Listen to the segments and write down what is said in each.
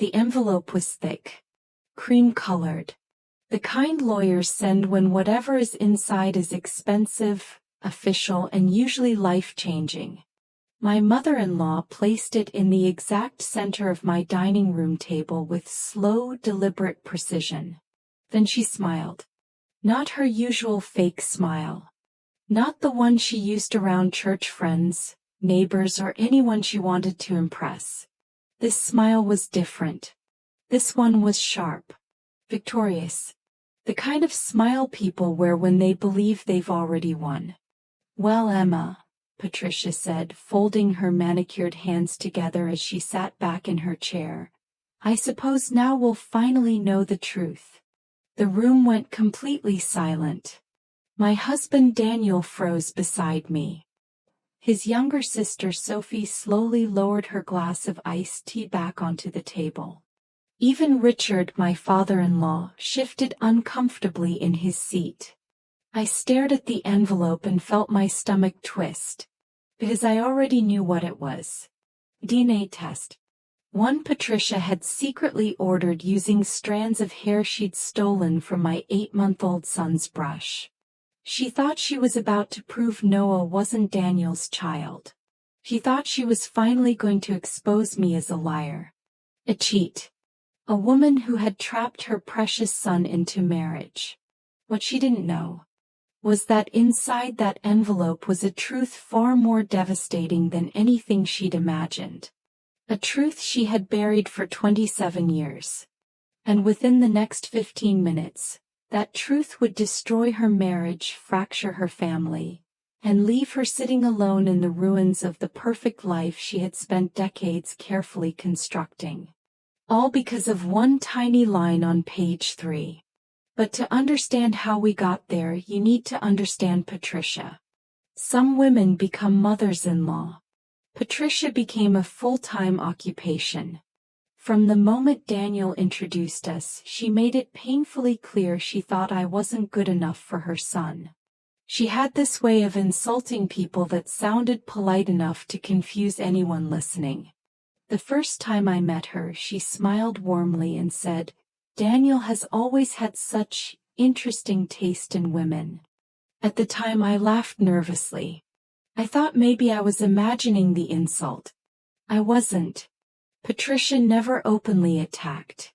The envelope was thick, cream-colored. The kind lawyers send when whatever is inside is expensive, official, and usually life-changing. My mother-in-law placed it in the exact center of my dining room table with slow, deliberate precision. Then she smiled. Not her usual fake smile. Not the one she used around church friends, neighbors, or anyone she wanted to impress. This smile was different. This one was sharp, victorious. The kind of smile people wear when they believe they've already won. "Well, Emma," Patricia said, folding her manicured hands together as she sat back in her chair, "I suppose now we'll finally know the truth." The room went completely silent. My husband Daniel froze beside me. His younger sister Sophie slowly lowered her glass of iced tea back onto the table. Even Richard, my father-in-law, shifted uncomfortably in his seat. I stared at the envelope and felt my stomach twist, because I already knew what it was. DNA test. One Patricia had secretly ordered using strands of hair she'd stolen from my 8-month-old son's brush. She thought she was about to prove Noah wasn't Daniel's child. She thought she was finally going to expose me as a liar. A cheat. A woman who had trapped her precious son into marriage. What she didn't know was that inside that envelope was a truth far more devastating than anything she'd imagined. A truth she had buried for 27 years. And within the next 15 minutes, that truth would destroy her marriage, fracture her family, and leave her sitting alone in the ruins of the perfect life she had spent decades carefully constructing. All because of one tiny line on page 3. But to understand how we got there, you need to understand Patricia. Some women become mothers-in-law. Patricia became a full-time occupation. From the moment Daniel introduced us, she made it painfully clear she thought I wasn't good enough for her son. She had this way of insulting people that sounded polite enough to confuse anyone listening. The first time I met her, she smiled warmly and said, "Daniel has always had such interesting taste in women." At the time I laughed nervously. I thought maybe I was imagining the insult. I wasn't. Patricia never openly attacked.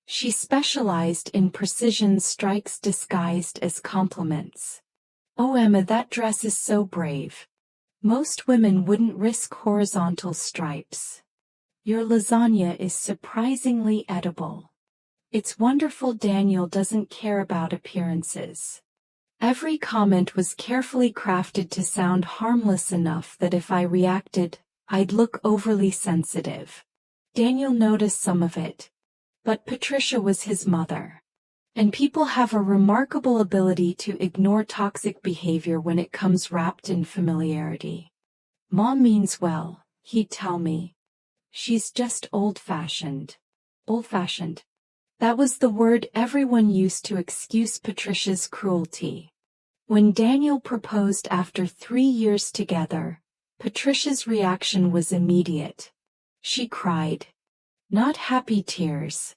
She specialized in precision strikes disguised as compliments. "Oh, Emma, that dress is so brave. Most women wouldn't risk horizontal stripes. Your lasagna is surprisingly edible. It's wonderful Daniel doesn't care about appearances." Every comment was carefully crafted to sound harmless enough that if I reacted, I'd look overly sensitive. Daniel noticed some of it. But Patricia was his mother. And people have a remarkable ability to ignore toxic behavior when it comes wrapped in familiarity. "Mom means well," he'd tell me. "She's just old-fashioned." Old-fashioned. That was the word everyone used to excuse Patricia's cruelty. When Daniel proposed after 3 years together, Patricia's reaction was immediate. She cried. Not happy tears.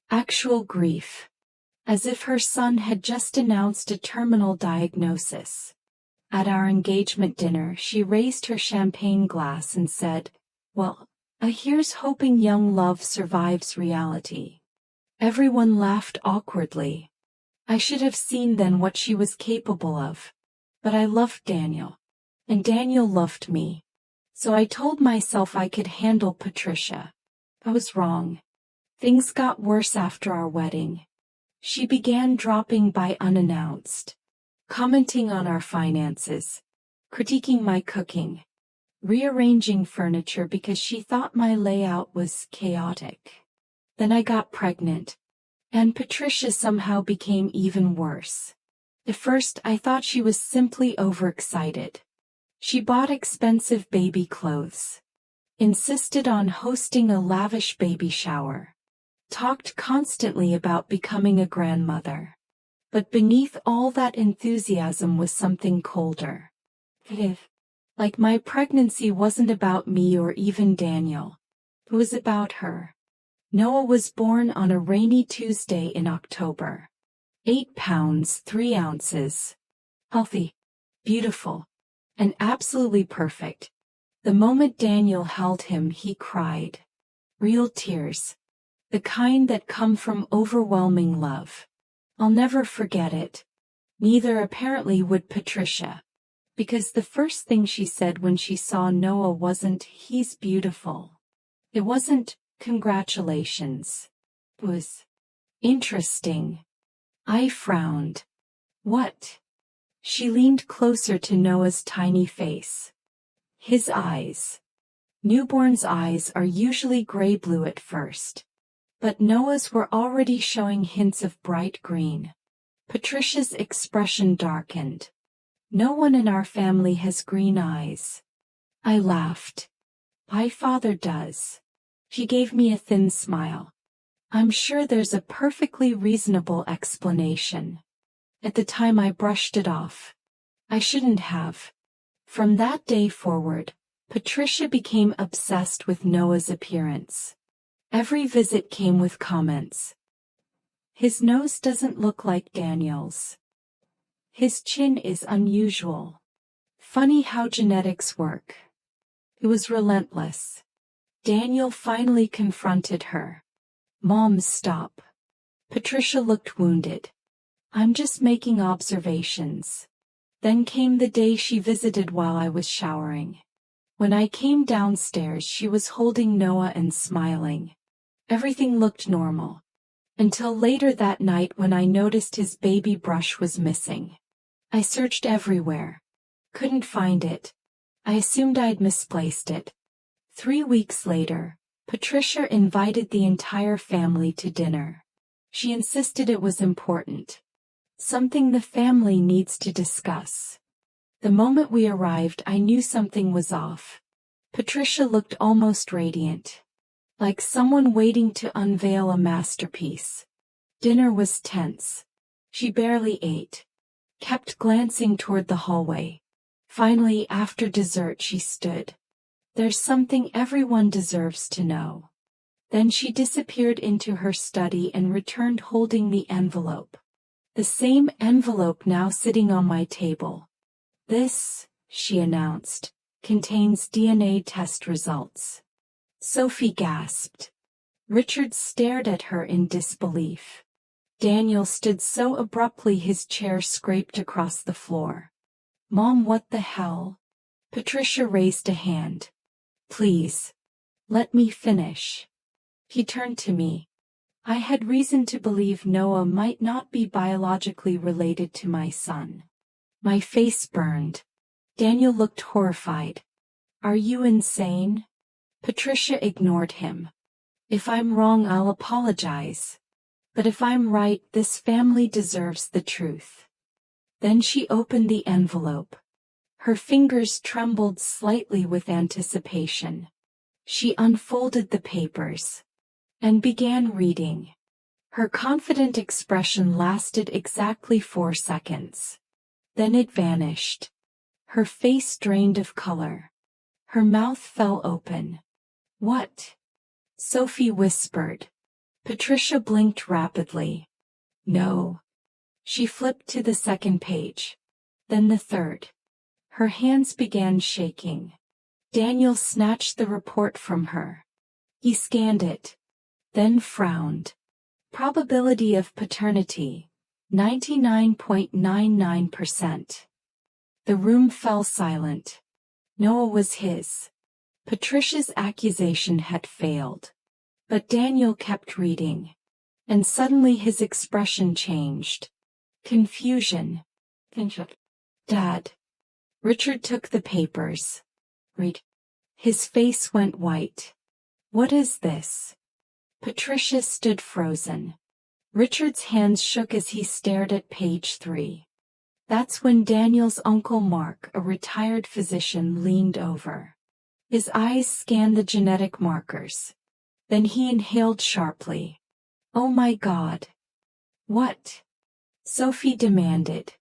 Actual grief. As if her son had just announced a terminal diagnosis. At our engagement dinner, she raised her champagne glass and said, "Well, here's hoping young love survives reality." Everyone laughed awkwardly. I should have seen then what she was capable of. But I loved Daniel. And Daniel loved me. So I told myself I could handle Patricia. I was wrong. Things got worse after our wedding. She began dropping by unannounced, commenting on our finances, critiquing my cooking, rearranging furniture because she thought my layout was chaotic. Then I got pregnant, and Patricia somehow became even worse. At first I thought she was simply overexcited. She bought expensive baby clothes, insisted on hosting a lavish baby shower, talked constantly about becoming a grandmother. But beneath all that enthusiasm was something colder. Like my pregnancy wasn't about me or even Daniel. It was about her. Noah was born on a rainy Tuesday in October. 8 pounds 3 ounces. Healthy, beautiful, and absolutely perfect. The moment Daniel held him, he cried. Real tears. The kind that come from overwhelming love. I'll never forget it. Neither apparently would Patricia. Because the first thing she said when she saw Noah wasn't, "He's beautiful." It wasn't, "Congratulations." It was, "Interesting." I frowned. What? She leaned closer to Noah's tiny face. His eyes. Newborns' eyes are usually gray-blue at first. But Noah's were already showing hints of bright green. Patricia's expression darkened. No one in our family has green eyes. I laughed. My father does. She gave me a thin smile. I'm sure there's a perfectly reasonable explanation. At the time I brushed it off. I shouldn't have. From that day forward, Patricia became obsessed with Noah's appearance. Every visit came with comments. His nose doesn't look like Daniel's. His chin is unusual. Funny how genetics work. It was relentless. Daniel finally confronted her. Mom, stop. Patricia looked wounded. I'm just making observations. Then came the day she visited while I was showering. When I came downstairs, she was holding Noah and smiling. Everything looked normal. Until later that night when I noticed his baby brush was missing. I searched everywhere. Couldn't find it. I assumed I'd misplaced it. 3 weeks later, Patricia invited the entire family to dinner. She insisted it was important. Something the family needs to discuss. The moment we arrived, I knew something was off. Patricia looked almost radiant. Like someone waiting to unveil a masterpiece. Dinner was tense. She barely ate. Kept glancing toward the hallway. Finally, after dessert, she stood. There's something everyone deserves to know. Then she disappeared into her study and returned holding the envelope. The same envelope now sitting on my table. This, she announced, contains DNA test results. Sophie gasped. Richard stared at her in disbelief. Daniel stood so abruptly his chair scraped across the floor. Mom, what the hell? Patricia raised a hand. Please. Let me finish. He turned to me. I had reason to believe Noah might not be biologically related to my son. My face burned. Daniel looked horrified. Are you insane? Patricia ignored him. If I'm wrong, I'll apologize. But if I'm right, this family deserves the truth. Then she opened the envelope. Her fingers trembled slightly with anticipation. She unfolded the papers and began reading. Her confident expression lasted exactly 4 seconds. Then it vanished. Her face drained of color. Her mouth fell open. What? Sophie whispered. Patricia blinked rapidly. No. She flipped to the second page. Then the third. Her hands began shaking. Daniel snatched the report from her. He scanned it. Then frowned. Probability of paternity, 99.99%. The room fell silent. Noah was his. Patricia's accusation had failed. But Daniel kept reading. And suddenly his expression changed. Confusion. Dad. Richard took the papers. Read. His face went white. What is this? Patricia stood frozen. Richard's hands shook as he stared at page 3. That's when Daniel's uncle Mark, a retired physician, leaned over. His eyes scanned the genetic markers. Then he inhaled sharply. Oh my God. What? Sophie demanded.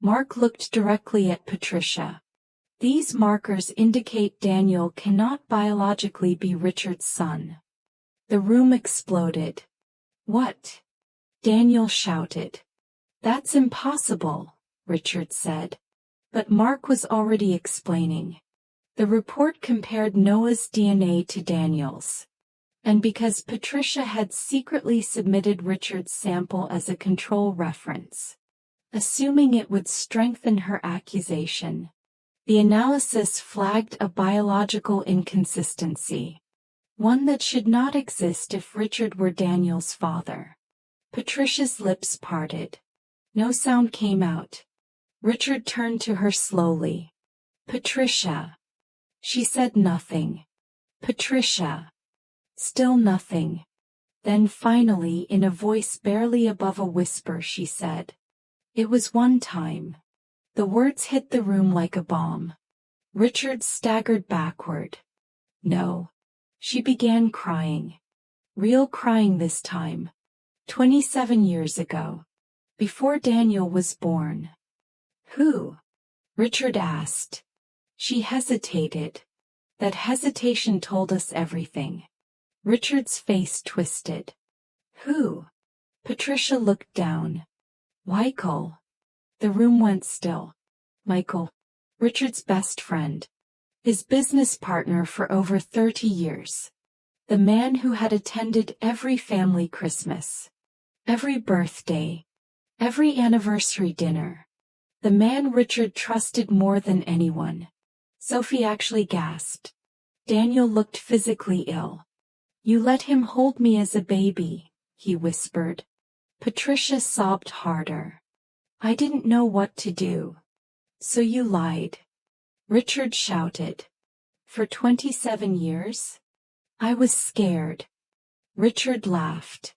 Mark looked directly at Patricia. These markers indicate Daniel cannot biologically be Richard's son. The room exploded. What? Daniel shouted. That's impossible, Richard said. But Mark was already explaining. The report compared Noah's DNA to Daniel's. And because Patricia had secretly submitted Richard's sample as a control reference, assuming it would strengthen her accusation, the analysis flagged a biological inconsistency, one that should not exist if Richard were Daniel's father. Patricia's lips parted. No sound came out. Richard turned to her slowly. Patricia. She said nothing. Patricia. Still nothing. Then finally, in a voice barely above a whisper, she said, "It was one time." The words hit the room like a bomb. Richard staggered backward. No. She began crying. Real crying this time. 27 years ago. Before Daniel was born. Who? Richard asked. She hesitated. That hesitation told us everything. Richard's face twisted. Who? Patricia looked down. Michael. The room went still. Michael. Richard's best friend. His business partner for over 30 years. The man who had attended every family Christmas. Every birthday. Every anniversary dinner. The man Richard trusted more than anyone. Sophie actually gasped. Daniel looked physically ill. You let him hold me as a baby, he whispered. Patricia sobbed harder. I didn't know what to do. So you lied. Richard shouted. For 27 years? I was scared. Richard laughed.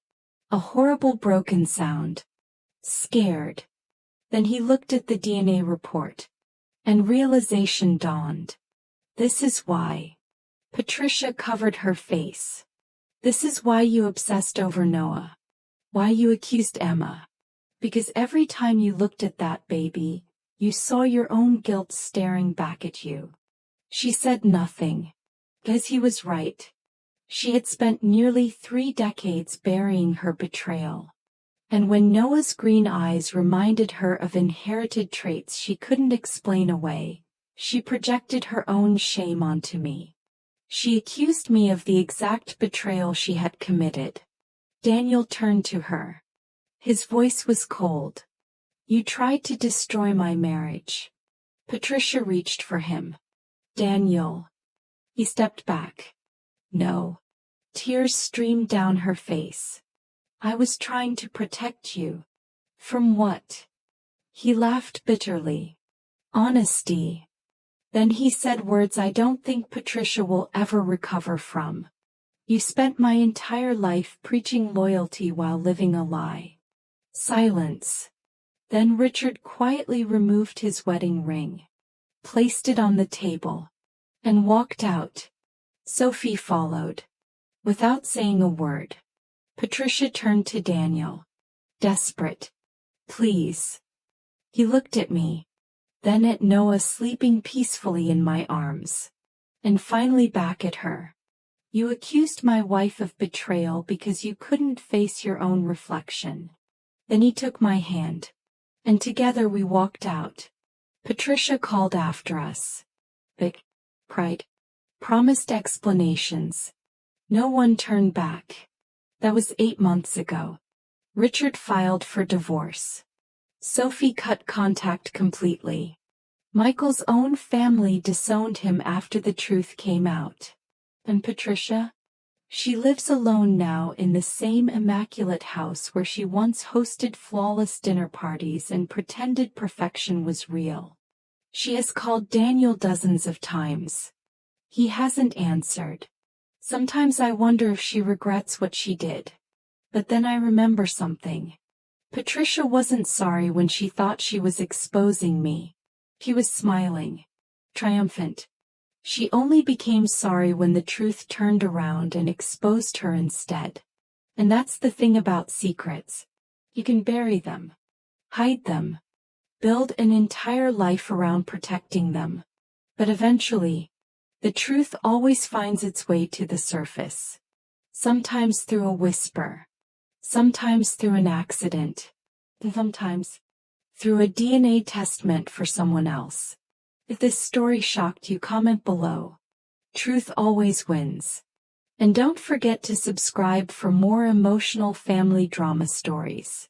A horrible broken sound. Scared. Then he looked at the DNA report. And realization dawned. This is why. Patricia covered her face. This is why you obsessed over Noah. Why you accused Emma. Because every time you looked at that baby, you saw your own guilt staring back at you. She said nothing. Because he was right. She had spent nearly 3 decades burying her betrayal. And when Noah's green eyes reminded her of inherited traits she couldn't explain away, she projected her own shame onto me. She accused me of the exact betrayal she had committed. Daniel turned to her. His voice was cold. You tried to destroy my marriage. Patricia reached for him. Daniel. He stepped back. No. Tears streamed down her face. I was trying to protect you. From what? He laughed bitterly. Honesty. Then he said words I don't think Patricia will ever recover from. You spent my entire life preaching loyalty while living a lie. Silence. Then Richard quietly removed his wedding ring, placed it on the table, and walked out. Sophie followed. Without saying a word. Patricia turned to Daniel. Desperate. Please. He looked at me. Then at Noah sleeping peacefully in my arms. And finally back at her. You accused my wife of betrayal because you couldn't face your own reflection. Then he took my hand. And together we walked out. Patricia called after us. Vic, cried. Promised explanations. No one turned back. That was 8 months ago. Richard filed for divorce. Sophie cut contact completely. Michael's own family disowned him after the truth came out. And Patricia? She lives alone now in the same immaculate house where she once hosted flawless dinner parties and pretended perfection was real. She has called Daniel dozens of times. He hasn't answered. Sometimes I wonder if she regrets what she did. But then I remember something. Patricia wasn't sorry when she thought she was exposing me. She was smiling. Triumphant. She only became sorry when the truth turned around and exposed her instead. And that's the thing about secrets. You can bury them. Hide them. Build an entire life around protecting them. But eventually, the truth always finds its way to the surface. sometimes through a whisper, sometimes through an accident, sometimes through a DNA test meant for someone else. If this story shocked you, comment below. Truth always wins. And don't forget to subscribe for more emotional family drama stories.